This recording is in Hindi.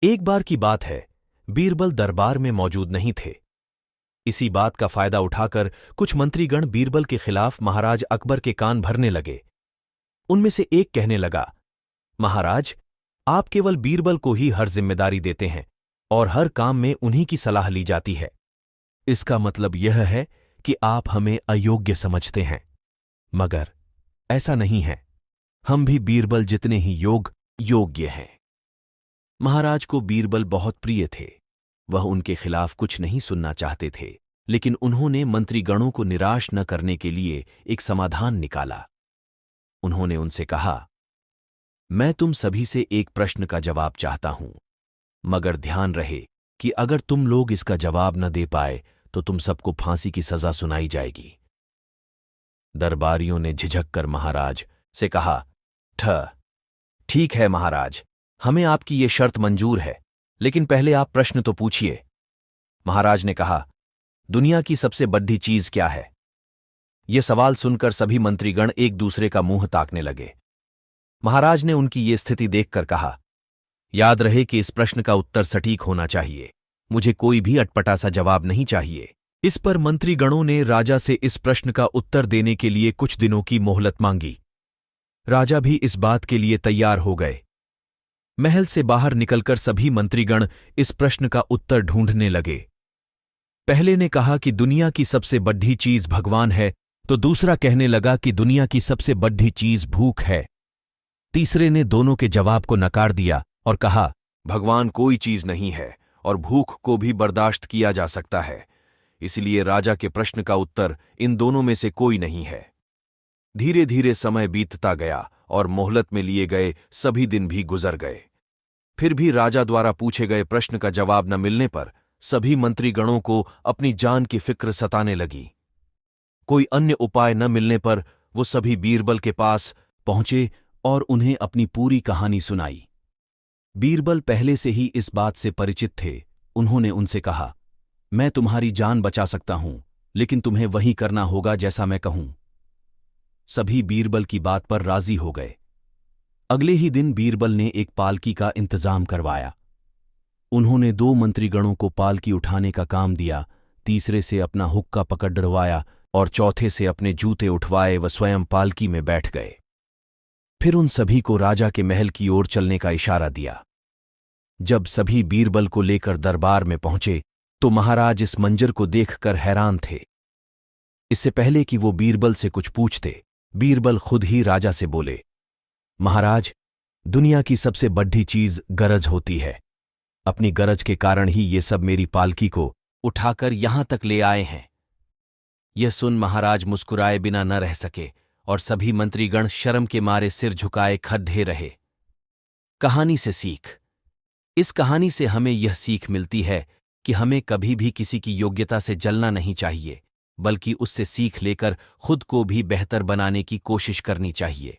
एक बार की बात है, बीरबल दरबार में मौजूद नहीं थे। इसी बात का फायदा उठाकर कुछ मंत्रीगण बीरबल के खिलाफ महाराज अकबर के कान भरने लगे। उनमें से एक कहने लगा, महाराज, आप केवल बीरबल को ही हर जिम्मेदारी देते हैं और हर काम में उन्हीं की सलाह ली जाती है। इसका मतलब यह है कि आप हमें अयोग्य समझते हैं। मगर ऐसा नहीं है, हम भी बीरबल जितने ही योग्य हैं। महाराज को बीरबल बहुत प्रिय थे। वह उनके खिलाफ कुछ नहीं सुनना चाहते थे, लेकिन उन्होंने मंत्रीगणों को निराश न करने के लिए एक समाधान निकाला। उन्होंने उनसे कहा, मैं तुम सभी से एक प्रश्न का जवाब चाहता हूं, मगर ध्यान रहे कि अगर तुम लोग इसका जवाब न दे पाए तो तुम सबको फांसी की सजा सुनाई जाएगी। दरबारियों ने झिझक कर महाराज से कहा, ठीक है महाराज, हमें आपकी ये शर्त मंजूर है, लेकिन पहले आप प्रश्न तो पूछिए। महाराज ने कहा, दुनिया की सबसे बड़ी चीज क्या है? यह सवाल सुनकर सभी मंत्रीगण एक दूसरे का मुंह ताकने लगे। महाराज ने उनकी ये स्थिति देखकर कहा, याद रहे कि इस प्रश्न का उत्तर सटीक होना चाहिए। मुझे कोई भी अटपटा सा जवाब नहीं चाहिए। इस पर मंत्रीगणों ने राजा से इस प्रश्न का उत्तर देने के लिए कुछ दिनों की मोहलत मांगी। राजा भी इस बात के लिए तैयार हो गए। महल से बाहर निकलकर सभी मंत्रीगण इस प्रश्न का उत्तर ढूंढने लगे। पहले ने कहा कि दुनिया की सबसे बड़ी चीज भगवान है, तो दूसरा कहने लगा कि दुनिया की सबसे बड़ी चीज भूख है। तीसरे ने दोनों के जवाब को नकार दिया और कहा, भगवान कोई चीज नहीं है और भूख को भी बर्दाश्त किया जा सकता है, इसलिए राजा के प्रश्न का उत्तर इन दोनों में से कोई नहीं है। धीरे धीरे समय बीतता गया और मोहलत में लिए गए सभी दिन भी गुजर गए। फिर भी राजा द्वारा पूछे गए प्रश्न का जवाब न मिलने पर सभी मंत्रीगणों को अपनी जान की फिक्र सताने लगी। कोई अन्य उपाय न मिलने पर वो सभी बीरबल के पास पहुंचे और उन्हें अपनी पूरी कहानी सुनाई। बीरबल पहले से ही इस बात से परिचित थे। उन्होंने उनसे कहा, मैं तुम्हारी जान बचा सकता हूं, लेकिन तुम्हें वही करना होगा जैसा मैं कहूं। सभी बीरबल की बात पर राजी हो गए। अगले ही दिन बीरबल ने एक पालकी का इंतजाम करवाया। उन्होंने 2 मंत्रीगणों को पालकी उठाने का काम दिया, तीसरे से अपना हुक्का पकड़वाया और चौथे से अपने जूते उठवाए व स्वयं पालकी में बैठ गए। फिर उन सभी को राजा के महल की ओर चलने का इशारा दिया। जब सभी बीरबल को लेकर दरबार में पहुंचे तो महाराज इस मंजर को देखकर हैरान थे। इससे पहले कि वो बीरबल से कुछ पूछते, बीरबल खुद ही राजा से बोले, महाराज, दुनिया की सबसे बड़ी चीज गरज होती है। अपनी गरज के कारण ही ये सब मेरी पालकी को उठाकर यहां तक ले आए हैं। यह सुन महाराज मुस्कुराए बिना न रह सके और सभी मंत्रीगण शर्म के मारे सिर झुकाए खड्डे रहे। कहानी से सीख। इस कहानी से हमें यह सीख मिलती है कि हमें कभी भी किसी की योग्यता से जलना नहीं चाहिए, बल्कि उससे सीख लेकर खुद को भी बेहतर बनाने की कोशिश करनी चाहिए।